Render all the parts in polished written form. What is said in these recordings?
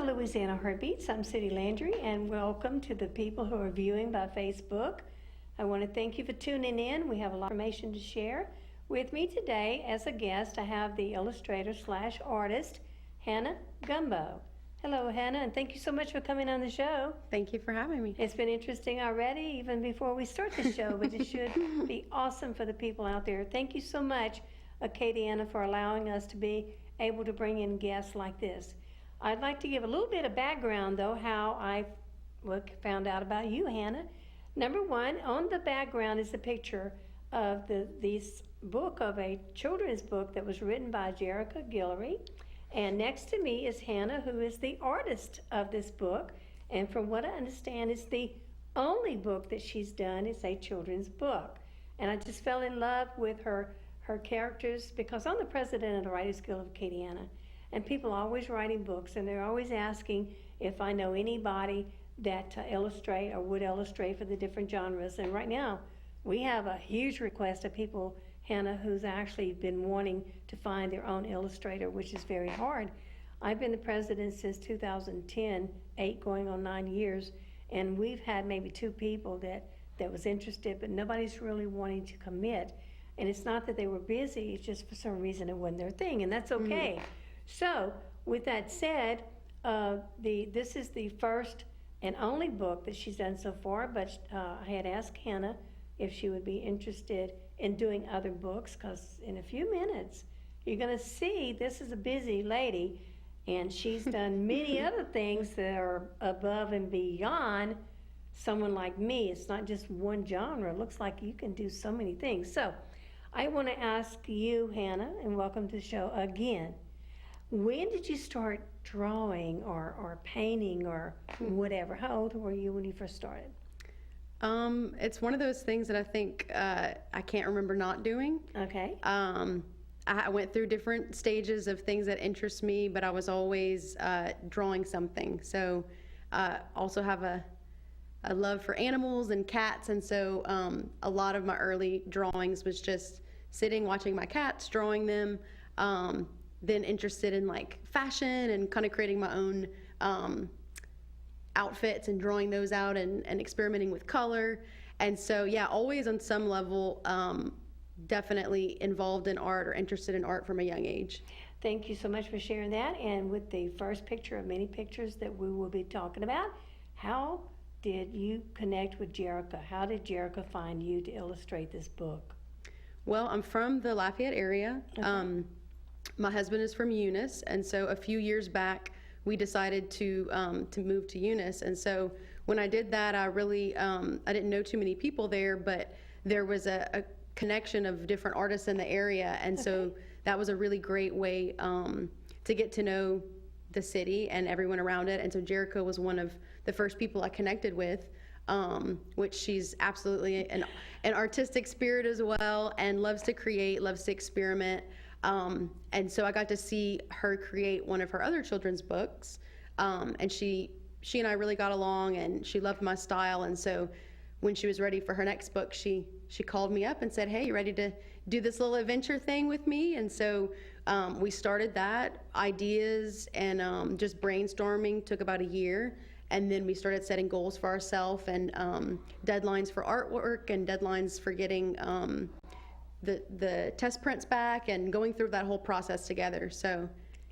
to Louisiana Heartbeats. I'm Cindy Landry, and welcome to the people who are viewing by Facebook. I want to thank you for tuning in. We have a lot of information to share. With me today as a guest, I have the illustrator / artist, Hannah Gumbo. Hello, Hannah, and thank you so much for coming on the show. Thank you for having me. It's been interesting already, even before we start the show, but it should be awesome for the people out there. Thank you so much, Acadiana, for allowing us to be able to bring in guests like this. I'd like to give a little bit of background, though, how I found out about you, Hannah. Number one, on the background is a picture of this book, of a children's book that was written by Jerica Guillory. And next to me is Hannah, who is the artist of this book. And from what I understand, it's the only book that she's done is a children's book. And I just fell in love with her characters because I'm the president of the Writers Guild of Acadiana. And people are always writing books, and they're always asking if I know anybody that illustrate or would illustrate for the different genres. And right now, we have a huge request of people, Hannah, who's actually been wanting to find their own illustrator, which is very hard. I've been the president since 2010, 8 going on 9 years, and we've had maybe 2 people that was interested, but nobody's really wanting to commit. And it's not that they were busy, it's just for some reason it wasn't their thing, and that's okay. Mm-hmm. So, with that said, this is the first and only book that she's done so far, but I had asked Hannah if she would be interested in doing other books, because in a few minutes, you're going to see this is a busy lady, and she's done many other things that are above and beyond someone like me. It's not just one genre. It looks like you can do so many things. So, I want to ask you, Hannah, and welcome to the show again. When did you start drawing or painting or whatever? How old were you when you first started? It's one of those things that I think I can't remember not doing. Okay. I went through different stages of things that interest me, but I was always drawing something. So also have a love for animals and cats, and so a lot of my early drawings was just sitting, watching my cats, drawing them. Then interested in like fashion and kind of creating my own outfits and drawing those out and experimenting with color. And so, yeah, always on some level, definitely involved in art or interested in art from a young age. Thank you so much for sharing that. And with the first picture of many pictures that we will be talking about, how did you connect with Jerica? How did Jerica find you to illustrate this book? Well, I'm from the Lafayette area. Okay. My husband is from Eunice, and so a few years back we decided to move to Eunice. And so when I did that, I really I didn't know too many people there, but there was a connection of different artists in the area, and so that was a really great way to get to know the city and everyone around it. And so Jerica was one of the first people I connected with, which she's absolutely an artistic spirit as well, and loves to create, loves to experiment. And so I got to see her create one of her other children's books, and she and I really got along, and she loved my style. And so when she was ready for her next book, she called me up and said, "Hey, you ready to do this little adventure thing with me?" And so we started that. Ideas and just brainstorming took about a year, and then we started setting goals for ourselves and deadlines for artwork and deadlines for getting the test prints back and going through that whole process together. So,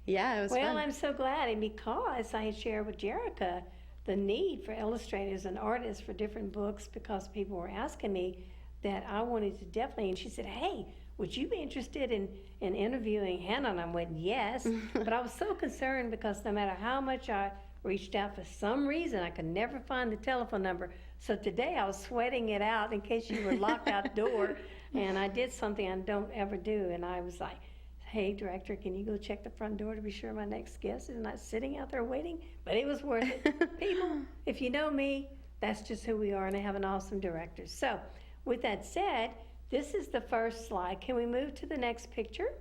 yeah, it was fun. Well, I'm so glad, and because I shared with Jerica the need for illustrators and artists for different books, because people were asking me that I wanted to definitely, and she said, "Hey, would you be interested in interviewing Hannah?" And I went, "Yes," but I was so concerned because no matter how much I reached out, for some reason I could never find the telephone number. So today I was sweating it out in case you were locked out the door. And I did something I don't ever do, and I was like, "Hey, director, can you go check the front door to be sure my next guest is not sitting out there waiting?" But it was worth it. People, if you know me, that's just who we are, and I have an awesome director. So, with that said, this is the first slide. Can we move to the next picture?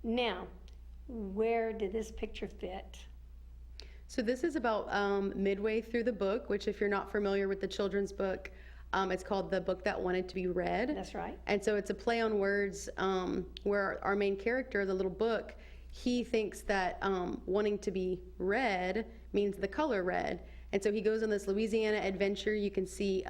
Now, where did this picture fit? So this is about midway through the book, which if you're not familiar with the children's book, it's called The Book That Wanted to Be Read. That's right. And so it's a play on words where our main character, the little book, he thinks that wanting to be red means the color red. And so he goes on this Louisiana adventure. You can see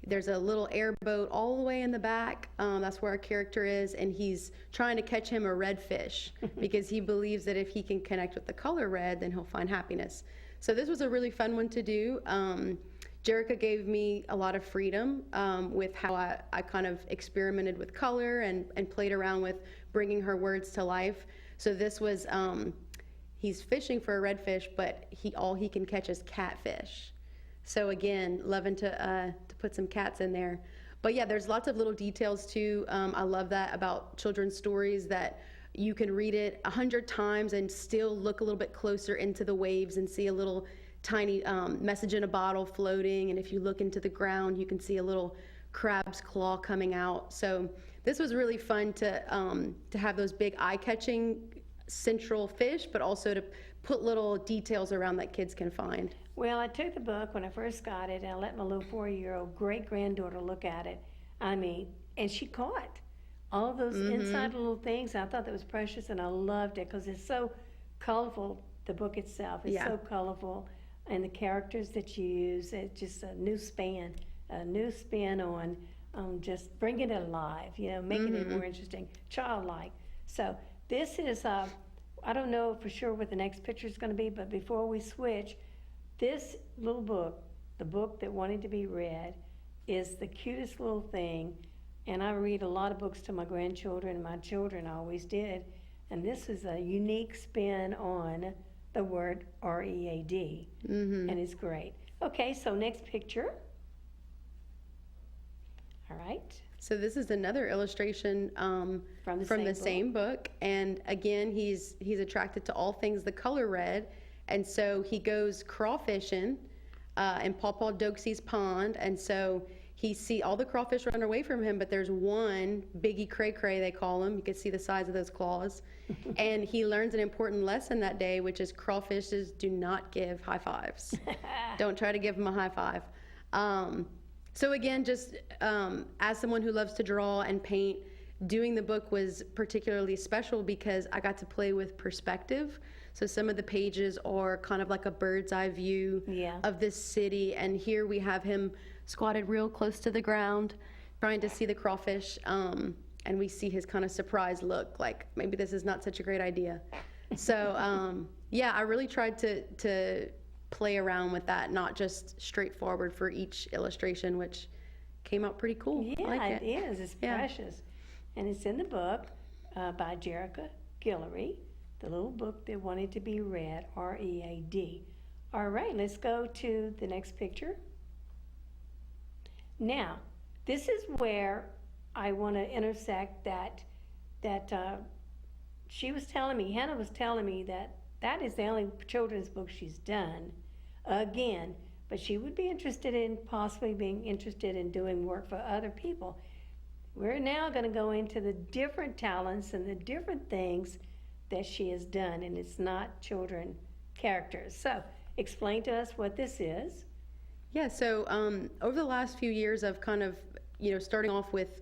there's a little airboat all the way in the back. That's where our character is, and he's trying to catch him a red fish because he believes that if he can connect with the color red, then he'll find happiness. So this was a really fun one to do. Jerica gave me a lot of freedom with how I kind of experimented with color and played around with bringing her words to life. So this was, he's fishing for a redfish, but all he can catch is catfish. So again, loving to put some cats in there. But yeah, there's lots of little details too. I love that about children's stories, that you can read it 100 times and still look a little bit closer into the waves and see a little tiny message in a bottle floating. And if you look into the ground, you can see a little crab's claw coming out. So this was really fun to have those big eye-catching central fish, but also to put little details around that kids can find. Well, I took the book when I first got it, and I let my little 4-year-old great-granddaughter look at it. I mean, and she caught all those inside little things. I thought that was precious, and I loved it because it's so colorful. The book itself is so colorful, and the characters that you use, it's just a new spin on just bringing it alive, making it more interesting, childlike. So this is, I don't know for sure what the next picture is going to be, but before we switch, this little book, the book that wanted to be read, is the cutest little thing. And I read a lot of books to my grandchildren, and my children always did. And this is a unique spin on the word R-E-A-D. And it's great. Okay, so next picture. All right. So this is another illustration from the same book. And again, he's attracted to all things the color red. And so he goes crawfishing in Pawpaw Doxey's pond. And so he see all the crawfish run away from him, but there's one biggie cray-cray, they call him. You can see the size of those claws. And he learns an important lesson that day, which is crawfishes do not give high fives. Don't try to give them a high five. So again, just as someone who loves to draw and paint, doing the book was particularly special because I got to play with perspective. So some of the pages are kind of like a bird's eye view of this city. And here we have him squatted real close to the ground, trying to see the crawfish. And we see his kind of surprised look, like maybe this is not such a great idea. So yeah, I really tried to play around with that, not just straightforward for each illustration, which came out pretty cool. Yeah, I like it is. It's precious. And it's in the book by Jerica Guillory, the little book that wanted to be read, R-E-A-D. All right, let's go to the next picture. Now, this is where I want to intersect that she was telling me, Hannah was telling me that is the only children's book she's done. Again, but she would be interested in possibly being interested in doing work for other people. We're now going to go into the different talents and the different things that she has done, and it's not children characters. So explain to us what this is. Yeah, so over the last few years of kind of, starting off with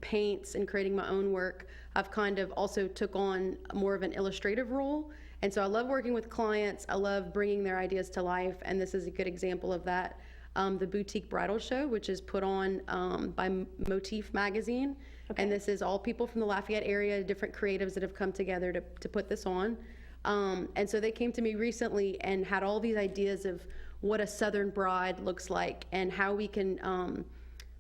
paints and creating my own work, I've kind of also took on more of an illustrative role. And so I love working with clients. I love bringing their ideas to life, and this is a good example of that. The Boutique Bridal Show, which is put on by Motif Magazine. Okay. And this is all people from the Lafayette area, different creatives that have come together to put this on. And so they came to me recently and had all these ideas of what a Southern bride looks like and how we can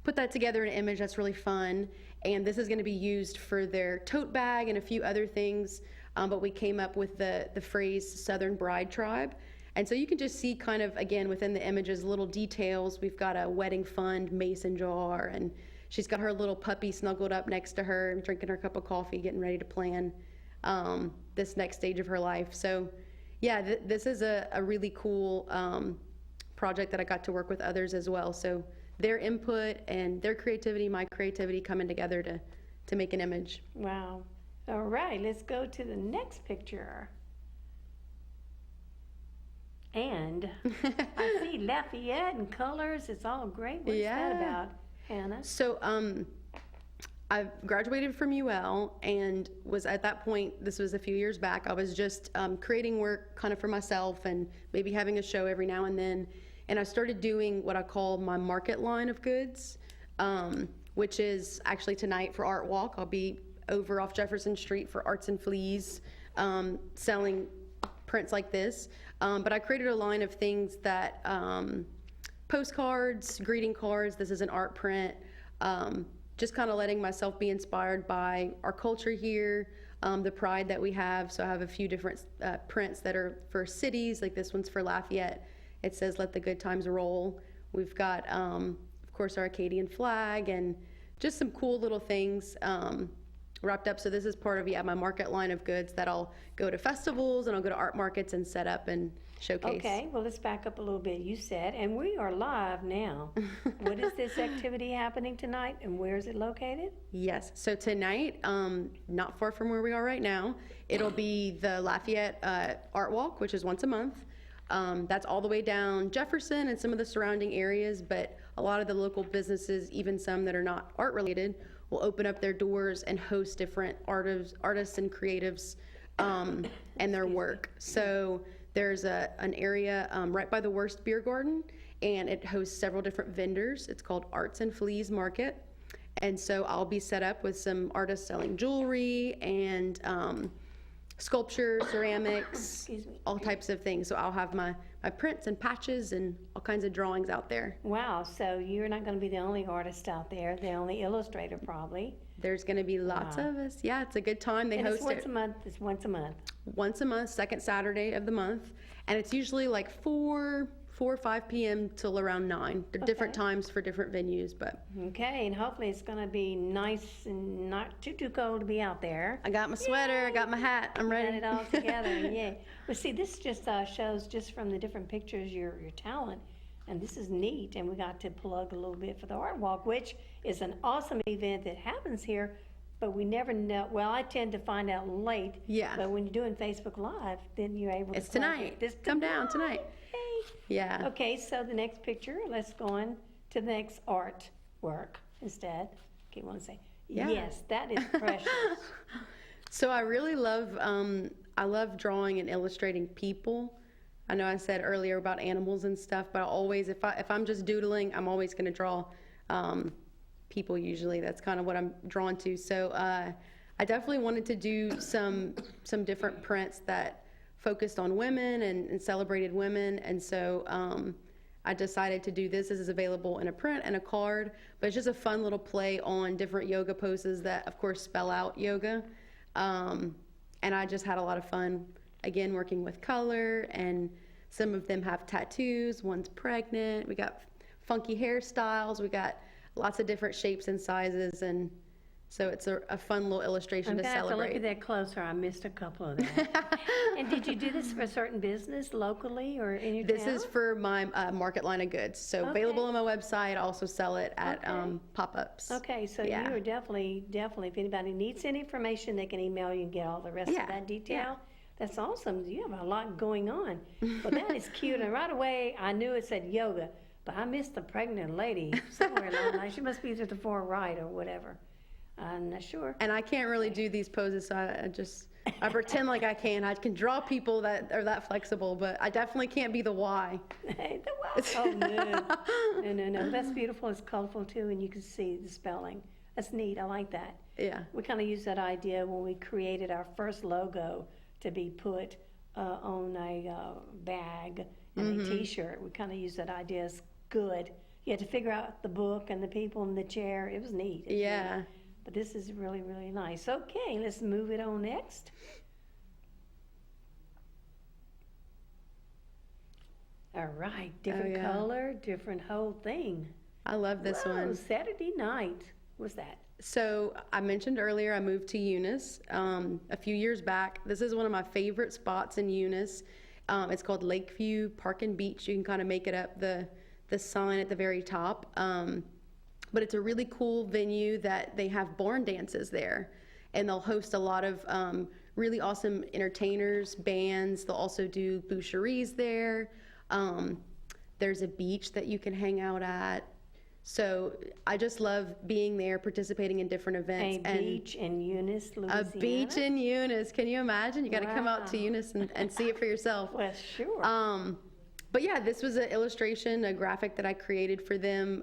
put that together in an image that's really fun. And this is going to be used for their tote bag and a few other things. But we came up with the phrase Southern Bride Tribe. And so you can just see kind of, again, within the images, little details. We've got a wedding fund mason jar, and she's got her little puppy snuggled up next to her and drinking her cup of coffee, getting ready to plan this next stage of her life. So yeah, this is a really cool project that I got to work with others as well. So their input and their creativity, my creativity coming together to make an image. Wow. All right, let's go to the next picture. And I see Lafayette and colors. It's all great. What's that about, Hannah? So I graduated from UL and was at that point, this was a few years back, I was just creating work kind of for myself and maybe having a show every now and then. And I started doing what I call my market line of goods, which is actually tonight for Art Walk. I'll be over off Jefferson Street for Arts and Fleas, selling prints like this. But I created a line of things that, postcards, greeting cards, this is an art print, just kind of letting myself be inspired by our culture here, the pride that we have. So I have a few different prints that are for cities, like this one's for Lafayette. It says, "Let the good times roll." We've got, of course, our Acadian flag and just some cool little things wrapped up. So this is part of, my market line of goods that I'll go to festivals and I'll go to art markets and set up and showcase. Okay, well, let's back up a little bit. You said, and we are live now. What is this activity happening tonight, and where is it located? Yes, so tonight, not far from where we are right now, it'll be the Lafayette Art Walk, which is once a month. That's all the way down Jefferson and some of the surrounding areas, but a lot of the local businesses, even some that are not art related, will open up their doors and host different artists and creatives and their work. So there's an area right by the Worst Beer Garden, and it hosts several different vendors. It's called Arts and Fleas Market. And so I'll be set up with some artists selling jewelry and sculpture, ceramics, all types of things. So I'll have my prints and patches and all kinds of drawings out there. Wow, so you're not going to be the only artist out there, the only illustrator probably. There's going to be lots of us. Yeah, it's a good time. They host it's once a month. It's once a month. Once a month, second Saturday of the month. And it's usually like 4 or 5 p.m. till around 9. They're different times for different venues, but. Okay, and hopefully it's going to be nice and not too cold to be out there. I got my sweater, Yay! I got my hat, I'm ready. Got it all together, yeah. Well, see, this just shows just from the different pictures your talent, and this is neat. And we got to plug a little bit for the Art Walk, which is an awesome event that happens here, but we never know. Well, I tend to find out late. Yeah. But when you're doing Facebook Live, then you're able to. It's tonight. Come down tonight. Hey. Yeah. Okay, so the next picture, let's go on to the next artwork instead. Okay, I want to say, yes, that is precious. So I really love, I love drawing and illustrating people. I know I said earlier about animals and stuff, but I always, if I'm just doodling, I'm always going to draw people usually. That's kind of what I'm drawn to. So I definitely wanted to do some different prints that focused on women and celebrated women. And so I decided to do this. This is available in a print and a card, but it's just a fun little play on different yoga poses that, of course, spell out yoga. And I just had a lot of fun, again, working with color, and some of them have tattoos. One's pregnant. We got funky hairstyles. We got lots of different shapes and sizes, and so it's a fun little illustration to celebrate. I'm going to have to look at that closer. I missed a couple of that. And did you do this for a certain business locally or in your town? This is for my market line of goods. So available on my website. I also sell it at pop-ups. Okay, so you are definitely, if anybody needs any information, they can email you and get all the rest of that detail. Yeah. That's awesome. You have a lot going on. Well, that is cute. And right away, I knew it said yoga, but I missed the pregnant lady somewhere along the line. She must be to the far right or whatever. I'm not sure. And I can't really do these poses, so I pretend like I can. I can draw people that are that flexible, but I definitely can't be the Y. Hey, the Y. Oh, no. No. That's beautiful. It's colorful, too, and you can see the spelling. That's neat. I like that. Yeah. We kind of used that idea when we created our first logo to be put on a bag and a T-shirt. We kind of used that idea as good. You had to figure out the book and the people in the chair. It was neat. Yeah. Neat. But this is really, really nice. Okay, let's move it on next. All right, different color, different whole thing. I love this one. Saturday night. What's that? So I mentioned earlier I moved to Eunice a few years back. This is one of my favorite spots in Eunice. It's called Lakeview Park and Beach. You can kind of make it up the sign at the very top. But it's a really cool venue that they have barn dances there. And they'll host a lot of really awesome entertainers, bands. They'll also do boucheries there. There's a beach that you can hang out at. So I just love being there, participating in different events. A beach in Eunice, Louisiana. A beach in Eunice. Can you imagine? You got to come out to Wow. Eunice and see it for yourself. Well, sure. But yeah, this was an illustration, a graphic that I created for them,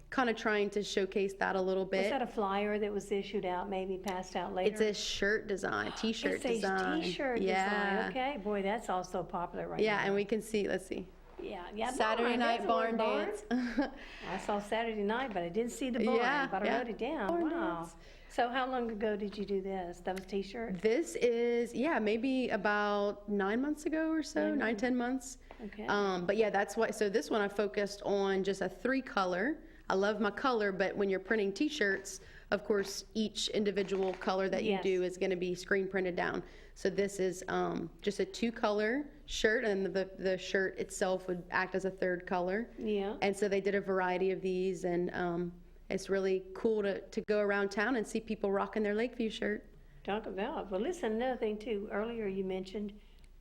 kind of trying to showcase that a little Was bit. that a flyer that was issued out, maybe passed out later? It's a shirt design, t-shirt design. It's a t-shirt design. Okay, boy, that's also popular right now. Yeah, and we can see, let's see. Yeah, Saturday night barn dance. I saw Saturday night, but I didn't see the barn, Yeah, but I yeah. wrote it down. Barn Wow. dance. So how long ago did you do this? That was t-shirt? This is, yeah, maybe about 9 months ago or so, 9-10 months. Okay. But yeah, that's why, so this one I focused on just a 3-color. I love my color, but when you're printing t-shirts, of course, each individual color that you Yes. do is gonna be screen printed down. So this is just a 2-color shirt, and the shirt itself would act as a 3rd color. Yeah. And so they did a variety of these, and it's really cool to go around town and see people rocking their Lakeview shirt. Talk about. Well, listen, another thing too. Earlier you mentioned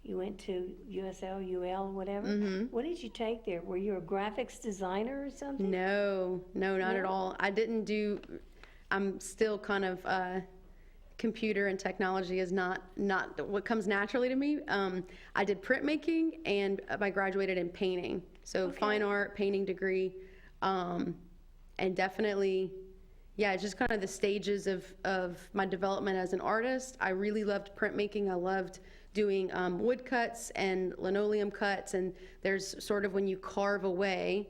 you went to USL, UL, whatever. Mm-hmm. What did you take there? Were you a graphics designer or something? No, not at No? all. I'm still kind of, computer and technology is not what comes naturally to me. I did printmaking, and I graduated in painting. So Okay. fine art, painting degree, and definitely, yeah, it's just kind of the stages of my development as an artist. I really loved printmaking. I loved doing wood cuts and linoleum cuts, and there's sort of when you carve away,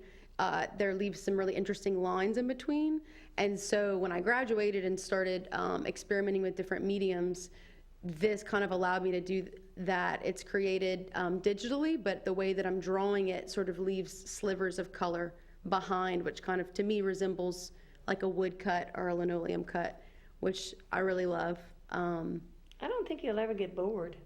there leaves some really interesting lines in between. And so when I graduated and started experimenting with different mediums, this kind of allowed me to do that. It's created digitally, but the way that I'm drawing it sort of leaves slivers of color behind, which kind of to me resembles like a wood cut or a linoleum cut, which I really love. I don't think you'll ever get bored.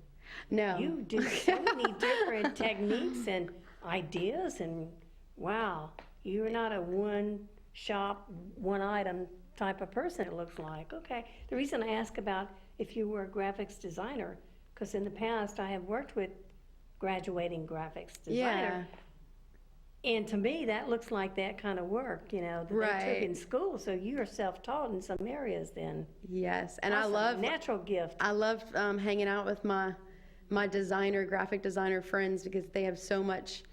No. You do so many different techniques and ideas, and wow, you're not a one shop, one item type of person, it looks like. Okay. The reason I ask about if you were a graphics designer, because in the past I have worked with graduating graphics designer. And to me, that looks like that kind of work, that they took Right. in school. So you are self-taught in some areas then. Yes, and Awesome. I love Natural gift. hanging out with my graphic designer friends, because they have so much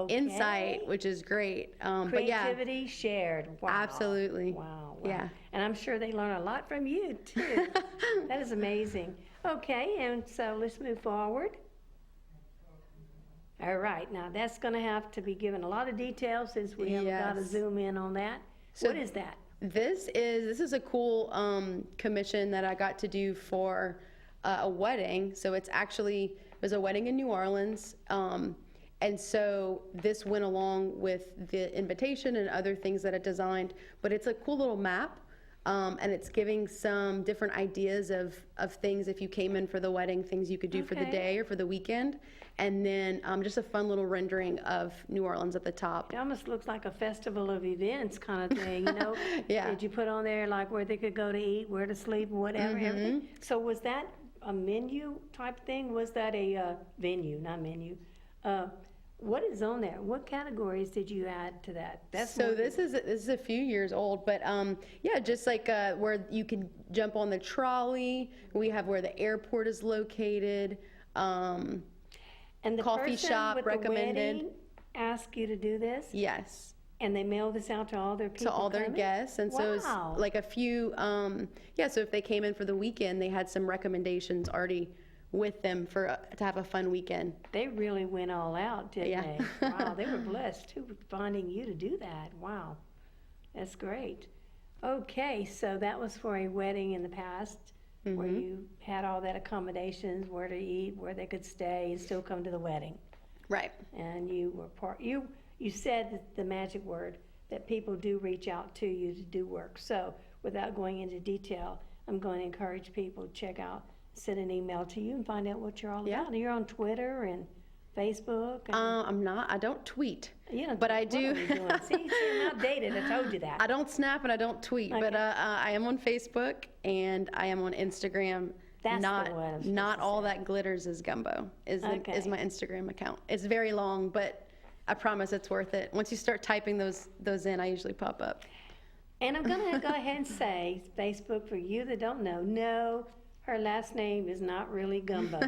insight, which is great. But yeah, Creativity shared. Wow. absolutely. Wow. Yeah. And I'm sure they learn a lot from you, too. That is amazing. Okay, and so let's move forward. All right, now that's going to have to be given a lot of details since we haven't got to Yes. zoom in on that. So- What is that? This is a cool commission that I got to do for a wedding. So it was a wedding in New Orleans. And so this went along with the invitation and other things that I designed, but it's a cool little map. And it's giving some different ideas of things if you came in for the wedding, things you could do for the Okay. day or for the weekend. And then just a fun little rendering of New Orleans at the top. It almost looks like a festival of events kind of thing, Yeah. Did you put on there like where they could go to eat, where to sleep, whatever, everything? So was that a menu type thing? Was that a venue, not menu? What is on there? What categories did you add to that? So this is a few years old, but yeah, just like where you can jump on the trolley. We have where the airport is located. And the coffee person shop with the recommended. wedding asked you to do this, Yes, and they mail this out to all their people to all their coming? guests, and so it's Wow. like a few. Yeah, so if they came in for the weekend, they had some recommendations already with them to have a fun weekend. They really went all out, didn't Yeah. they? Wow, they were blessed too with finding you to do that. Wow, that's great. Okay, so that was for a wedding in the past where you had all that accommodations, where to eat, where they could stay, and still come to the wedding. Right. And you were you said the magic word that people do reach out to you to do work. So without going into detail, I'm going to encourage people to send an email to you and find out what you're all Yeah. about. You're on Twitter and Facebook. And, I don't tweet. you know, but I what do- are we doing? See, I'm outdated. I told you that. I don't snap and I don't tweet, but Okay. I am on Facebook and I am on Instagram. That's the not one I'm supposed not to all say. that glitters is Gumbo is Okay. my Instagram account. It's very long, but I promise it's worth it. Once you start typing those in, I usually pop up. And I'm going to go ahead and say, Facebook, for you that don't know, no, her last name is not really Gumbo.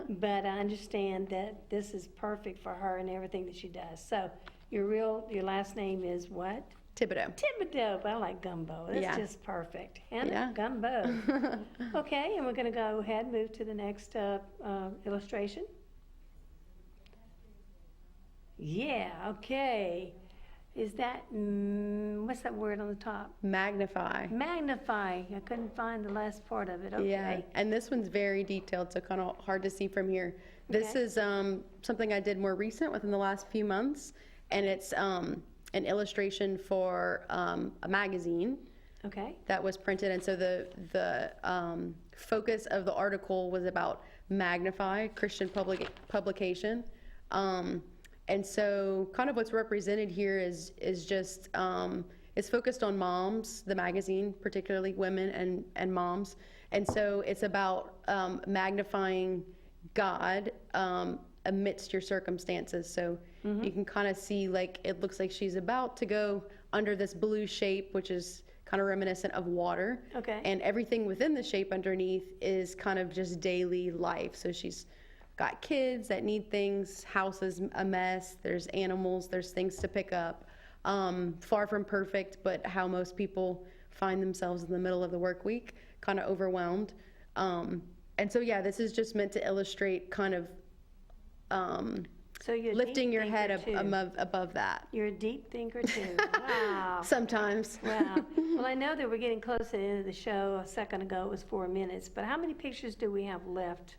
But I understand that this is perfect for her and everything that she does. So your last name is what? Thibodeau. Thibodeau. I like Gumbo. That's Yeah. just perfect. Hannah, Yeah. Gumbo. Okay, and we're going to go ahead and move to the next illustration. Yeah, okay. Is that, what's that word on the top? Magnify. Magnify. I couldn't find the last part of it. Okay. Yeah, and this one's very detailed, so kind of hard to see from here. This Okay. is something I did more recent within the last few months, and it's an illustration for a magazine Okay. that was printed, and so the focus of the article was about Magnify, Christian publication. And so kind of what's represented here is just, it's focused on moms, the magazine, particularly women and moms. And so it's about magnifying God amidst your circumstances. So you can kind of see, like, it looks like she's about to go under this blue shape, which is kind of reminiscent of water. Okay. And everything within the shape underneath is kind of just daily life. So she's got kids that need things, house is a mess, there's animals, there's things to pick up. Far from perfect, but how most people find themselves in the middle of the work week, kind of overwhelmed. And so, yeah, this is just meant to illustrate kind of So you're a lifting deep your thinker, head too. above that. You're a deep thinker too. Wow. Sometimes. Wow. Well, I know that we're getting close to the end of the show. A second ago it was 4 minutes, but how many pictures do we have left?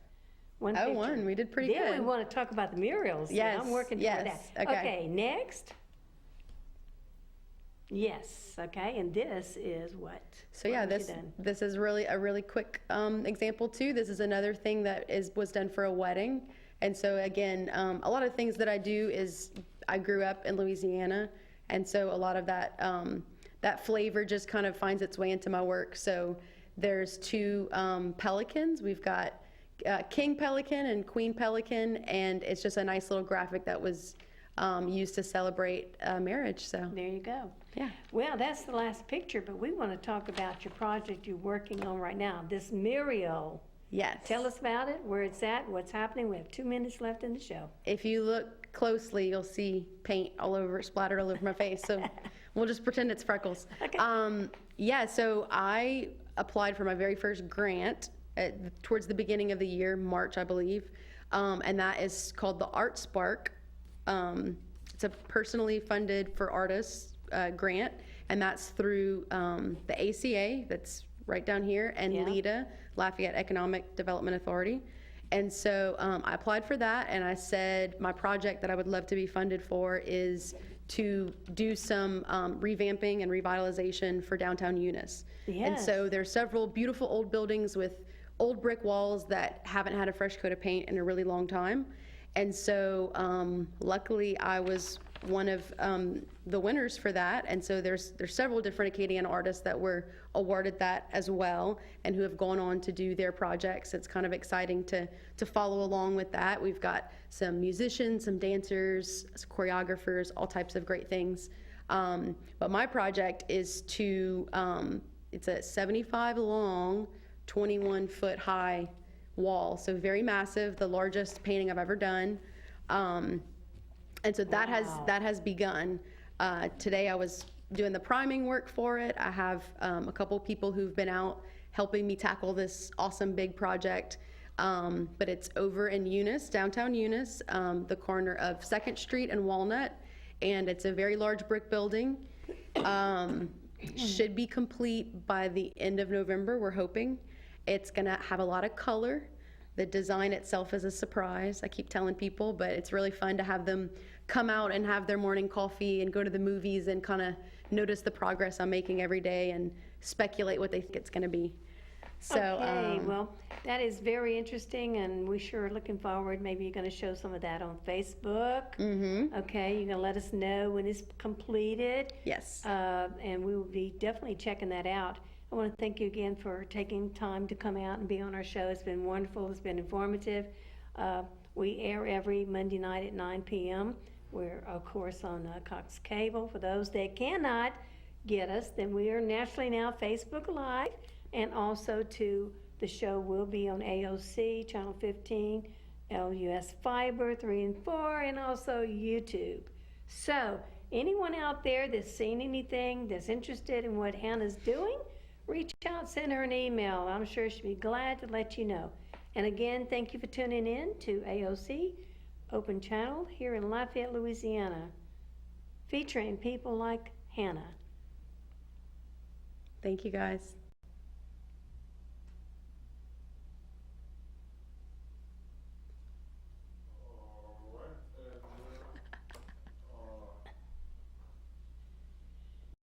One Oh, picture. one. We did pretty Then good. we want to talk about the murals. Yes, I'm working toward yes, that. okay. Next. Yes. Okay. And this is what? So What yeah, have you this done? this is really a really quick example too. This is another thing that was done for a wedding. And so again, a lot of things that I do is I grew up in Louisiana, and so a lot of that that flavor just kind of finds its way into my work. So there's two pelicans. We've got King Pelican and Queen Pelican, and it's just a nice little graphic that was used to celebrate marriage. So There you go. yeah. Well, that's the last picture, but we want to talk about your project you're working on right now, this mural. Yes. Tell us about it, where it's at, what's happening. We have 2 minutes left in the show. If you look closely, you'll see paint all over, splattered all over my face. So we'll just pretend it's freckles. Okay. Yeah, so I applied for my very first grant towards the beginning of the year, March, I believe. And that is called the Art Spark. It's a personally funded for artists grant, and that's through the ACA, that's right down here, and Yeah. LEDA, Lafayette Economic Development Authority. And so I applied for that, and I said my project that I would love to be funded for is to do some revamping and revitalization for downtown Eunice. And Yes. so there's several beautiful old buildings with old brick walls that haven't had a fresh coat of paint in a really long time. And so luckily I was one of the winners for that. And so there's several different Acadiana artists that were awarded that as well, and who have gone on to do their projects. It's kind of exciting to follow along with that. We've got some musicians, some dancers, some choreographers, all types of great things. But my project is to, it's a 75 long, 21 foot high wall. So very massive, the largest painting I've ever done. And so that has begun. Today I was doing the priming work for it. I have a couple people who've been out helping me tackle this awesome big project. But it's over in Eunice, downtown Eunice, the corner of 2nd Street and Walnut. And it's a very large brick building. Should be complete by the end of November, we're hoping. It's gonna have a lot of color. The design itself is a surprise, I keep telling people, but it's really fun to have them come out and have their morning coffee and go to the movies and kind of notice the progress I'm making every day and speculate what they think it's gonna be. So, Okay, well, that is very interesting, and we sure are looking forward. Maybe you're going to show some of that on Facebook. mm-hmm, Okay, you're going to let us know when it's completed, yes. and we will be definitely checking that out. I want to thank you again for taking time to come out and be on our show. It's been wonderful. It's been informative. We air every Monday night at 9 p.m. We're, of course, on Cox Cable. For those that cannot get us, then we are nationally now Facebook Live, and also the show will be on AOC, Channel 15, LUS Fiber 3 and 4, and also YouTube. So, anyone out there that's seen anything, that's interested in what Hannah's doing, reach out, send her an email. I'm sure she'll be glad to let you know. And again, thank you for tuning in to AOC Open Channel here in Lafayette, Louisiana, featuring people like Hannah. Thank you, guys.